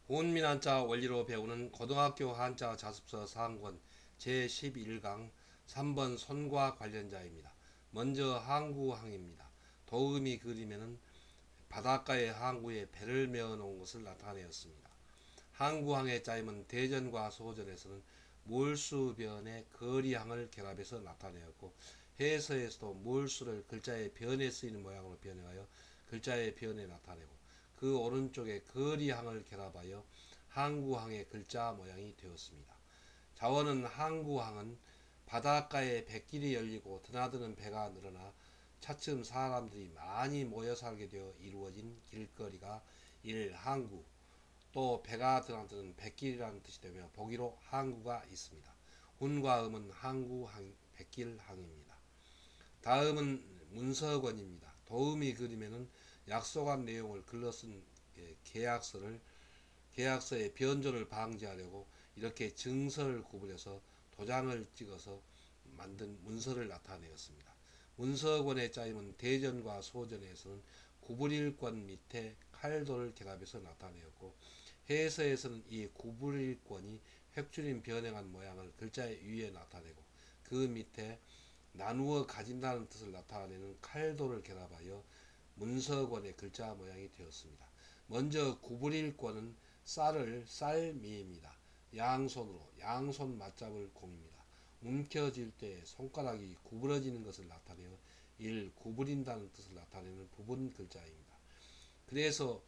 고운민 한자 원리로 배우는 고등학교 한자 자습서 4학권 제11강 3번 손과 관련자입니다. 먼저 항구항입니다. 도음이 그림에는 바닷가의 항구에 배를 메어 놓은 것을 나타내었습니다. 항구항의 짜임은 대전과 소전에서는 몰수변의 거리항을 결합해서 나타내었고, 해서에서도 몰수를 글자의 변에 쓰이는 모양으로 변형하여 글자의 변에 나타내고, 그 오른쪽에 거리항을 결합하여 항구항의 글자 모양이 되었습니다. 자원은 항구항은 바닷가에 뱃길이 열리고 드나드는 배가 늘어나 차츰 사람들이 많이 모여 살게 되어 이루어진 길거리가 일항구, 또 배가 드나드는 뱃길이라는 뜻이 되며 보기로 항구가 있습니다. 운과 음은 항구, 뱃길항입니다. 다음은 문서권입니다. 도음이 그림에는 약속한 내용을 글러 쓴 계약서의 변조를 방지하려고 이렇게 증서를 구분해서 도장을 찍어서 만든 문서를 나타내었습니다. 문서권의 짜임은 대전과 소전에서는 구불일권 밑에 칼도를 결합해서 나타내었고, 해서에서는 이 구불일권이 획줄인 변형한 모양을 글자의 위에 나타내고, 그 밑에 나누어 가진다는 뜻을 나타내는 칼도를 결합하여 문서권의 글자 모양이 되었습니다. 먼저 구불일권은 쌀을 쌀미입니다. 양손으로 양손 맞잡을 공입니다. 움켜쥘 때 손가락이 구부러지는 것을 나타내어 구부린다는 뜻을 나타내는 부분 글자입니다. 그래서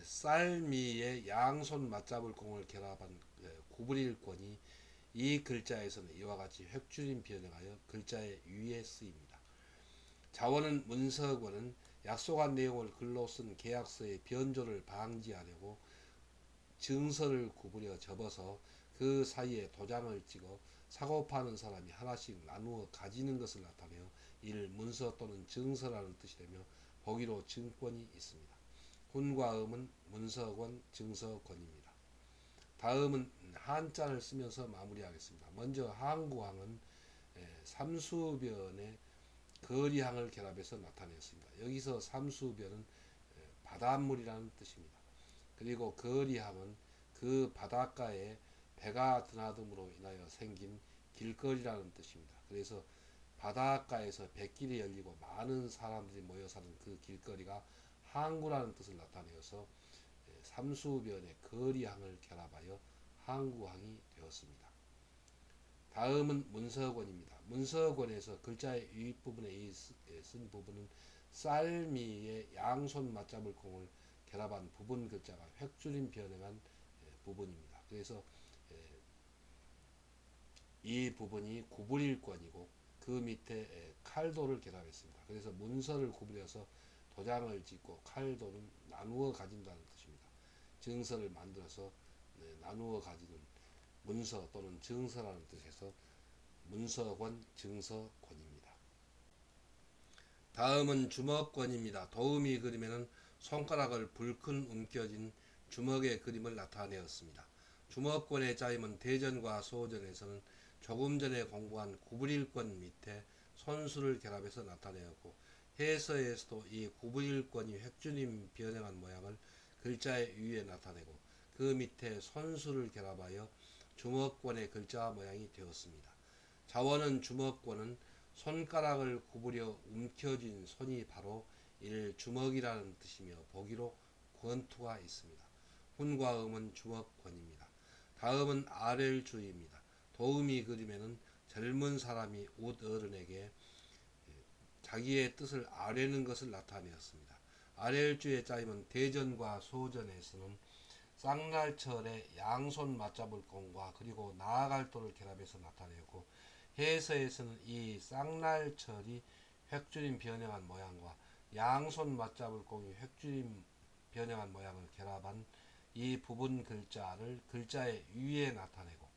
쌀미의 양손 맞잡을 공을 결합한 구불일권이 이 글자에서는 이와 같이 획줄임 변형하여 글자의 위에 쓰입니다. 자원은 문서권은 약속한 내용을 글로 쓴 계약서의 변조를 방지하려고 증서를 구부려 접어서 그 사이에 도장을 찍어 사고 파는 사람이 하나씩 나누어 가지는 것을 나타내어 문서 또는 증서라는 뜻이 되며 보기로 증권이 있습니다. 훈과 음은 문서권, 증서권입니다. 다음은 한자를 쓰면서 마무리하겠습니다. 먼저 항구항은 삼수변의 거리항을 결합해서 나타냈습니다. 여기서 삼수변은 바닷물이라는 뜻입니다. 그리고 거리항은 그 바닷가에 배가 드나듦으로 인하여 생긴 길거리라는 뜻입니다. 그래서 바닷가에서 뱃길이 열리고 많은 사람들이 모여 사는 그 길거리가 항구라는 뜻을 나타내어서 삼수변의 거리항을 결합하여 항구항이 되었습니다. 다음은 문서권입니다. 문서권에서 글자의 윗부분에 쓴 부분은 쌀미의 양손 맞잡을 공을 결합한 부분 글자가 획줄임 변형한 부분입니다. 그래서 이 부분이 구불일권이고 그 밑에 칼도를 결합했습니다. 그래서 문서를 구분해서 도장을 찍고 칼도는 나누어 가진다는 뜻입니다. 증서를 만들어서 나누어 가지는 문서 또는 증서라는 뜻에서 문서권, 증서권입니다. 다음은 주먹권입니다. 도우미 그림에는 손가락을 불큰 움켜쥔 주먹의 그림을 나타내었습니다. 주먹권의 짜임은 대전과 소전에서는 조금 전에 공부한 구불일권 밑에 손수를 결합해서 나타내었고, 해서에서도 이 구불일권이 획준임 변형한 모양을 글자의 위에 나타내고 그 밑에 손수를 결합하여 주먹권의 글자 모양이 되었습니다. 자원은 주먹권은 손가락을 구부려 움켜쥔 손이 바로 주먹이라는 뜻이며 보기로 권투가 있습니다. 훈과 음은 주먹권입니다. 다음은 아렐주의입니다. 도음이 그림에는 젊은 사람이 옷 어른에게 자기의 뜻을 아뢰는 것을 나타내었습니다. 아렐주의 짜임은 대전과 소전에서는 쌍날철의 양손 맞잡을 공과 그리고 나아갈 도를 결합해서 나타내었고, 해서에서는 이 쌍날철이 획줄임 변형한 모양과 양손 맞잡을 공이 획줄임 변형한 모양을 결합한 이 부분 글자를 글자의 위에 나타내고,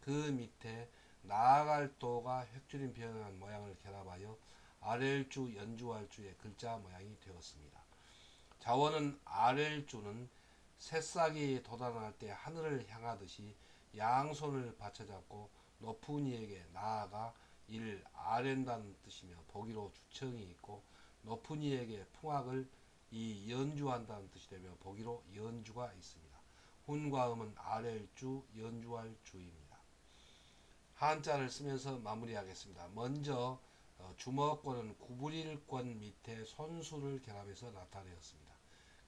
그 밑에 나아갈 도가 획줄임 변형한 모양을 결합하여 아렐주 연주할주의 글자 모양이 되었습니다. 자원은 아렐주는 새싹이 돋아날 때 하늘을 향하듯이 양손을 받쳐잡고 높은 이에게 나아가 이를 아랜다는 뜻이며 보기로 주청이 있고, 높은 이에게 풍악을 연주한다는 뜻이 되며 보기로 연주가 있습니다. 훈과 음은 아랠 주, 연주할 주입니다. 한자를 쓰면서 마무리하겠습니다. 먼저 주먹권은 구부릴권 밑에 손수를 결합해서 나타내었습니다.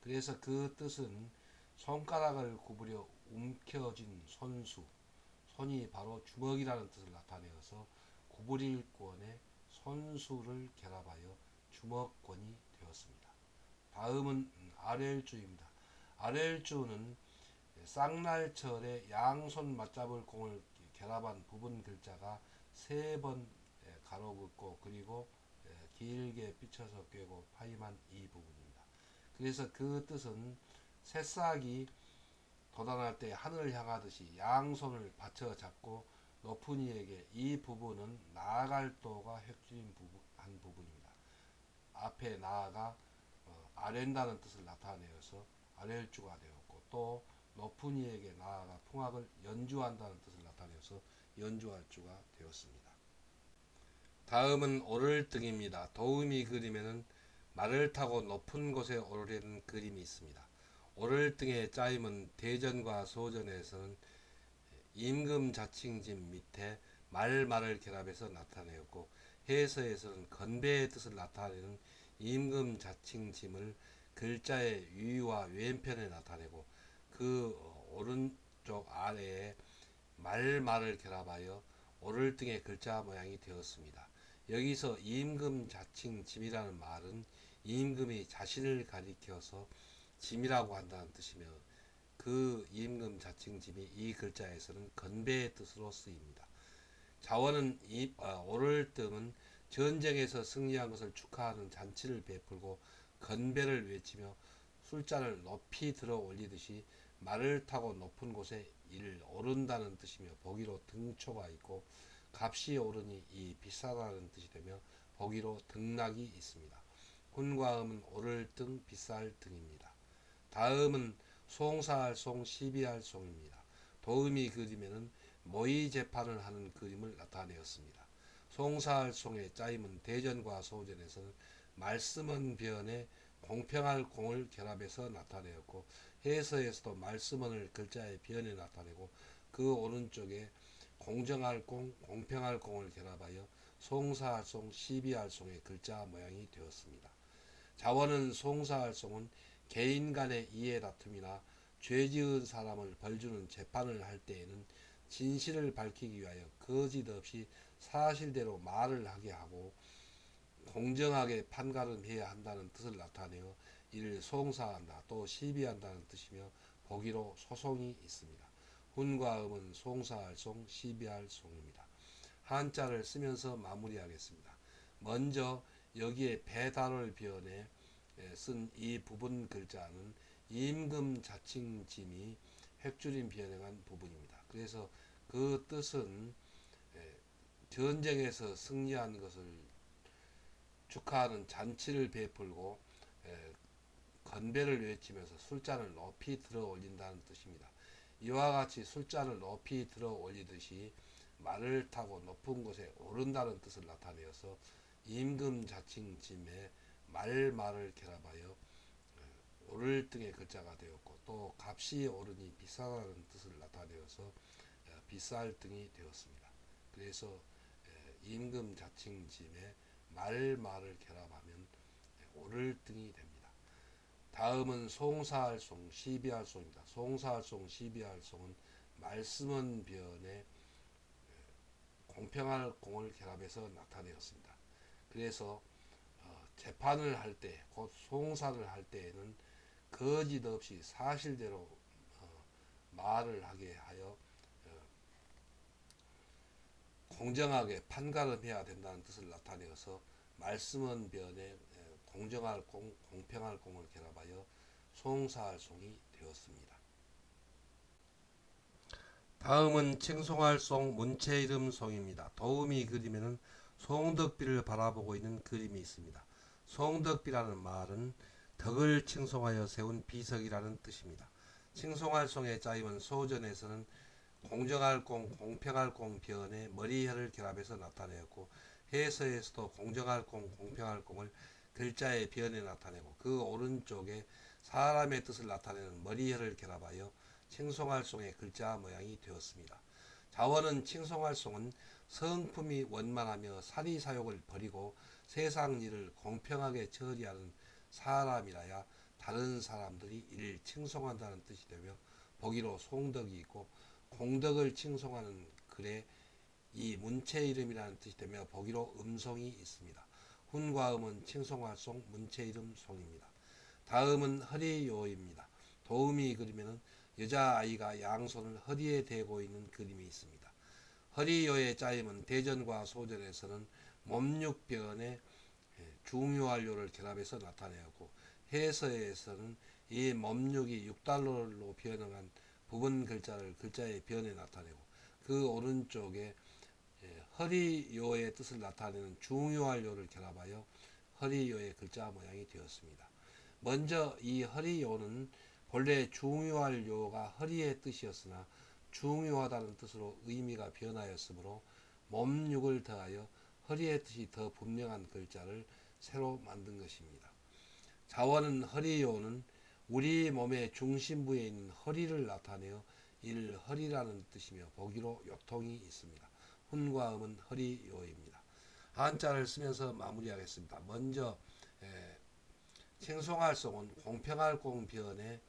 그래서 그 뜻은 손가락을 구부려 움켜쥔 손수, 손이 바로 주먹이라는 뜻을 나타내어서 구부릴권에 손수를 결합하여 주먹권이 되었습니다. 다음은 아랠주입니다. 아랠주는 쌍날철에 양손 맞잡을 공을 결합한 부분 글자가 3번 가로 긋고 그리고 길게 삐쳐서 꿰고 파임한 이 부분입니다. 그래서 그 뜻은 새싹이 돋아날 때 하늘을 향하듯이 양손을 받쳐 잡고 높은 이에게 이 부분은 나아갈 도가 획주인 한 부분입니다. 앞에 나아가 아랜다는 뜻을 나타내어서 아랠주가 되었고 또 높은 이에게 나아가 풍악을 연주한다는 뜻을 나타내어서 연주할 주가 되었습니다. 다음은 오를등입니다. 도우미 그림에는 말을 타고 높은 곳에 오르려는 그림이 있습니다. 오를등의 짜임은 대전과 소전에서는 임금 자칭짐 밑에 말을 결합해서 나타내었고 해서에서는 건배의 뜻을 나타내는 임금 자칭짐을 글자의 위와 왼편에 나타내고 그 오른쪽 아래에 말을 결합하여 오를등의 글자 모양이 되었습니다. 여기서 임금 자칭 짐이라는 말은 임금이 자신을 가리켜서 짐이라고 한다는 뜻이며 그 임금 자칭 짐이 이 글자에서는 건배의 뜻으로 쓰입니다. 자원은 오를등은 전쟁에서 승리한 것을 축하하는 잔치를 베풀고 건배를 외치며 술잔을 높이 들어 올리듯이 말을 타고 높은 곳에 이를 오른다는 뜻이며 보기로 등초가 있고 값이 오르니 이 비싸다는 뜻이 되며 보기로 등락이 있습니다. 훈과 음은 오를 등 비쌀 등입니다. 다음은 송사할 송 시비할 송입니다. 도음이 그림에는 모의 재판을 하는 그림을 나타내었습니다. 송사할 송의 짜임은 대전과 소전에서는 말씀은 변에 공평할 공을 결합해서 나타내었고 해서에서도 말씀은을 글자의 변에 나타내고 그 오른쪽에 공정할 공, 공평할 공을 결합하여 송사할 송, 시비할 송의 글자 모양이 되었습니다. 자원은 송사할 송은 개인 간의 이해 다툼이나 죄 지은 사람을 벌주는 재판을 할 때에는 진실을 밝히기 위하여 거짓 없이 사실대로 말을 하게 하고 공정하게 판가름해야 한다는 뜻을 나타내어 이를 송사한다 또 시비한다는 뜻이며 보기로 소송이 있습니다. 훈과 음은 송사할 송, 시비할 송입니다. 한자를 쓰면서 마무리하겠습니다. 먼저 여기에 배달을 변에 쓴 이 부분 글자는 임금 자칭짐이 획줄임 변형한 부분입니다. 그래서 그 뜻은 전쟁에서 승리한 것을 축하하는 잔치를 베풀고 건배를 외치면서 술잔을 높이 들어 올린다는 뜻입니다. 이와 같이 술잔을 높이 들어 올리듯이 말을 타고 높은 곳에 오른다는 뜻을 나타내어서 임금 자칭짐에 말을 결합하여 오를 등의 글자가 되었고 또 값이 오르니 비싸다는 뜻을 나타내어서 비쌀 등이 되었습니다. 그래서 임금 자칭짐에 말을 결합하면 오를 등이 됩니다. 다음은 송사할 송, 시비할 송입니다. 송사할 송, 시비할 송은 말씀은 변에 공평할 공을 결합해서 나타내었습니다. 그래서 재판을 할 때, 곧 송사를 할 때에는 거짓 없이 사실대로 말을 하게 하여 공정하게 판가름해야 된다는 뜻을 나타내어서 말씀은 변에 공정할 공, 공평할 공을 결합하여 송사할 송이 되었습니다. 다음은 칭송할 송 문체 이름 송입니다. 도우미 그림에는 송덕비를 바라보고 있는 그림이 있습니다. 송덕비라는 말은 덕을 칭송하여 세운 비석이라는 뜻입니다. 칭송할 송의 짜임은 소전에서는 공정할 공, 공평할 공 변에 머리혀를 결합해서 나타내었고 해서에서도 공정할 공, 공평할 공을 글자의 변에 나타내고 그 오른쪽에 사람의 뜻을 나타내는 머리혀를 결합하여 칭송할송의 글자 모양이 되었습니다. 자원은 칭송할송은 성품이 원만하며 사리사욕을 버리고 세상 일을 공평하게 처리하는 사람이라야 다른 사람들이 이를 칭송한다는 뜻이 되며 보기로 송덕이 있고, 공덕을 칭송하는 글에 이 문체 이름이라는 뜻이 되며 보기로 음송이 있습니다. 훈과 음은 칭송할송, 문체 이름 송입니다. 다음은 허리요입니다. 도음이 그리면은 여자아이가 양손을 허리에 대고 있는 그림이 있습니다. 허리요의 짜임은 대전과 소전에서는 몸육변의 중요한료를 결합해서 나타내었고, 해서에서는 이 몸육이 6달러로 변형한 부분 글자를 글자의 변에 나타내고, 그 오른쪽에 허리요의 뜻을 나타내는 중요한료를 결합하여 허리요의 글자 모양이 되었습니다. 먼저 이 허리요는 본래 중요한료가 허리의 뜻이었으나 중요하다는 뜻으로 의미가 변하였으므로 몸육을 더하여 허리의 뜻이 더 분명한 글자를 새로 만든 것입니다. 자원은 허리요는 우리 몸의 중심부에 있는 허리를 나타내어 이를 허리라는 뜻이며 보기로 요통이 있습니다. 훈과 음은 허리요입니다. 한자를 쓰면서 마무리하겠습니다. 먼저 칭송할송은 공평할 공변에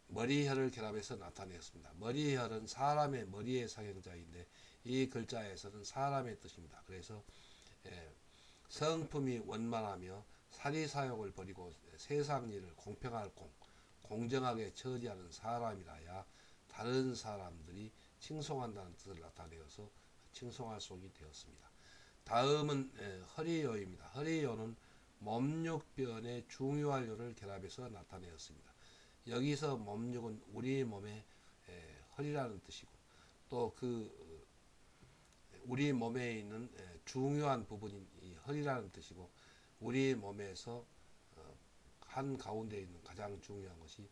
머리혈을 결합해서 나타냈습니다. 머리혈은 사람의 머리의 상형자인데 이 글자에서는 사람의 뜻입니다. 그래서 성품이 원만하며 사리사욕을 버리고 세상 일을 공평할 공정하게 처리하는 사람이라야 다른 사람들이 칭송한다는 뜻을 나타내어서 칭송할송이 되었습니다. 다음은 허리요입니다. 허리요는 몸육변의 중요한료를 결합해서 나타내었습니다. 여기서 몸육은 우리 몸의 허리라는 뜻이고, 또 그 우리 몸에 있는 중요한 부분인 이 허리라는 뜻이고, 우리 몸에서 한 가운데 있는 가장 중요한 것이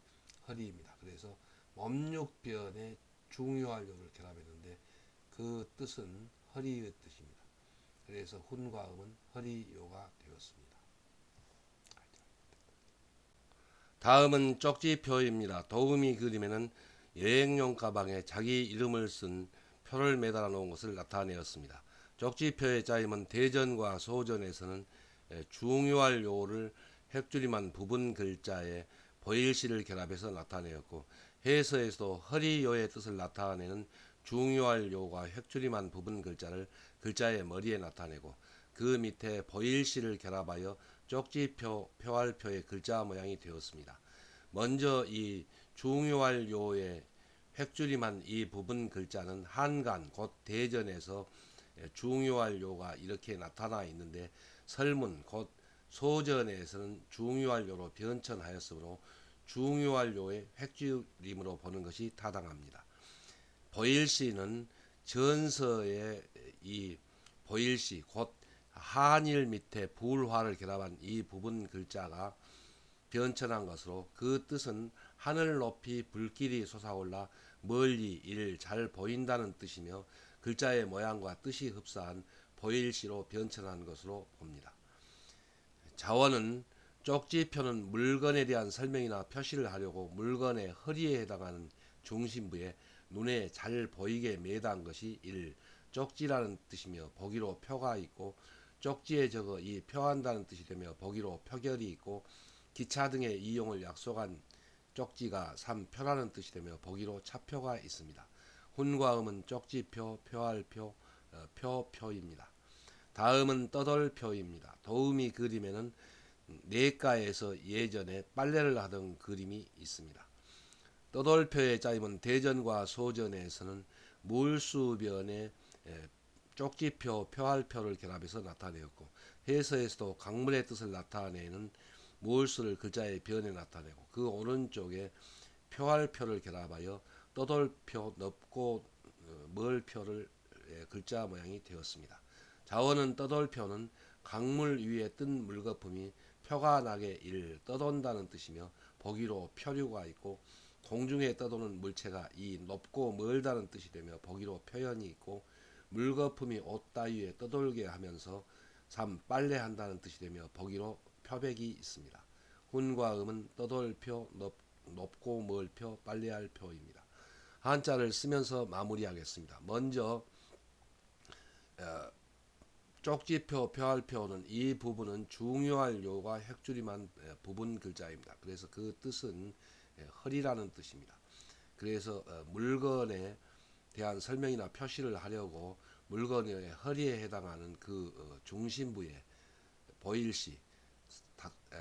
허리입니다. 그래서 몸육변의 중요한료를 결합했는데 그 뜻은 허리의 뜻입니다. 그래서 훈과 음은 허리요가 되었습니다. 다음은 쪽지표입니다. 도금이 그림에는 여행용 가방에 자기 이름을 쓴 표를 매달아 놓은 것을 나타내었습니다. 쪽지표의 짜임은 대전과 소전에서는 중요할 요를 획줄임한 부분 글자에 보일시를 결합해서 나타내었고, 해서에서도 허리요의 뜻을 나타내는 중요할 요가 획줄임한 부분 글자를 글자의 머리에 나타내고, 그 밑에 보일시를 결합하여 쪽지표, 표할표의 글자 모양이 되었습니다. 먼저 이 중요할 요의 획줄임한 이 부분 글자는 한간 곧 대전에서 중요할 요가 이렇게 나타나 있는데, 설문 곧 소전에서는 중요할 요로 변천하였으므로 중요할 요의 획줄임으로 보는 것이 타당합니다. 보일시는 전서의 이 보일시 곧 한일 밑에 불화를 결합한 이 부분 글자가 변천한 것으로, 그 뜻은 하늘 높이 불길이 솟아올라 멀리 이를 잘 보인다는 뜻이며 글자의 모양과 뜻이 흡사한 보일시로 변천한 것으로 봅니다. 자원은 쪽지표는 물건에 대한 설명이나 표시를 하려고 물건의 허리에 해당하는 중심부에 눈에 잘 보이게 매단 것이 일 쪽지라는 뜻이며 보기로 표가 있고, 쪽지에 적어 이 표한다는 뜻이 되며 보기로 표결이 있고, 기차 등의 이용을 약속한 쪽지가 3. 표라는 뜻이 되며 보기로 차표가 있습니다. 훈과 음은 쪽지표, 표할표, 표입니다. 다음은 떠돌표입니다. 도음이 그림에는 내과에서 예전에 빨래를 하던 그림이 있습니다. 떠돌표의 짜임은 대전과 소전에서는 물수변에 쪽지표, 표할표를 결합해서 나타내었고, 해서에서도 강물의 뜻을 나타내는 물수를 글자의 변에 나타내고, 그 오른쪽에 표할표를 결합하여 떠돌표, 넓고 멀표를 글자 모양이 되었습니다. 자원은 떠돌표는 강물 위에 뜬 물거품이 표가 나게 일 떠돈다는 뜻이며 보기로 표류가 있고, 공중에 떠도는 물체가 이 높고 멀다는 뜻이 되며 보기로 표현이 있고, 물거품이 옷 따위에 떠돌게 하면서 3. 빨래한다는 뜻이 되며 보기로 표백이 있습니다. 훈과 음은 떠돌표, 높고 멀 표, 빨래할 표입니다. 한자를 쓰면서 마무리하겠습니다. 먼저 쪽지표, 표할표는 이 부분은 중요할 요가 핵줄임한 부분 글자입니다. 그래서 그 뜻은 허리라는 뜻입니다. 그래서 물건에 대한 설명이나 표시를 하려고 물건의 허리에 해당하는 그 중심부에 보일시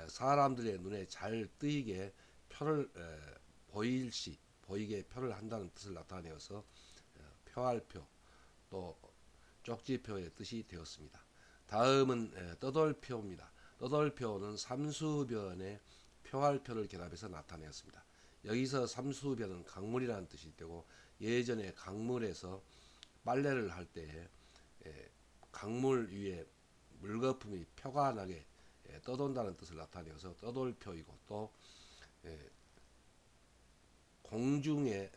사람들의 눈에 잘 뜨이게 표를 보일시 보이게 표를 한다는 뜻을 나타내어서 표할표 또 쪽지표의 뜻이 되었습니다. 다음은 떠돌표입니다. 떠돌표는 삼수변에 표할표를 결합해서 나타내었습니다. 여기서 삼수변은 강물이라는 뜻이 되고 예전에 강물에서 빨래를 할 때 강물 위에 물거품이 표가 나게 떠돈다는 뜻을 나타내어서 떠돌표이고 또 공중에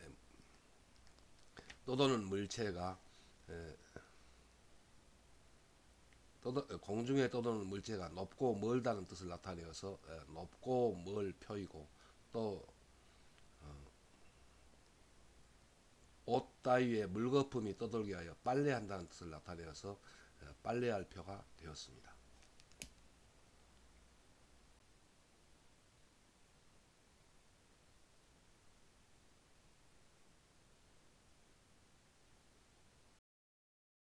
떠도는 물체가 공중에 떠도는 물체가 높고 멀다는 뜻을 나타내어서 높고 멀 표이고 또 옷 따위에 물거품이 떠돌게 하여 빨래한다는 뜻을 나타내어서 빨래할 표가 되었습니다.